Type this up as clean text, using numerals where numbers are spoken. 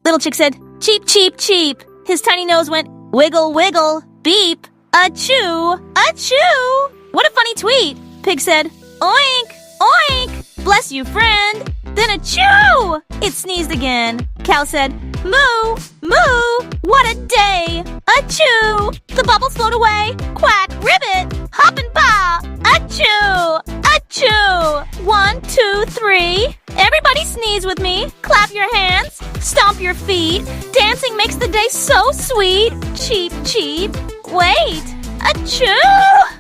Little Chick said, cheep, cheep, cheep. His tiny nose went, wiggle, wiggle, beep, achoo, achoo. What a funny tweet. Pig said, oink, oink, bless you, friend. Then achoo! It sneezed again. Cow said, moo, moo, what a day. Achoo! The bubbles float away. Quack, ribbit, hop and ba. Achoo! Achoo! 1, 2, 3. Everybody sneeze with me. Clap your hands. Stomp your feet. Dancing makes the day so sweet. Cheep, cheep. Wait. Achoo!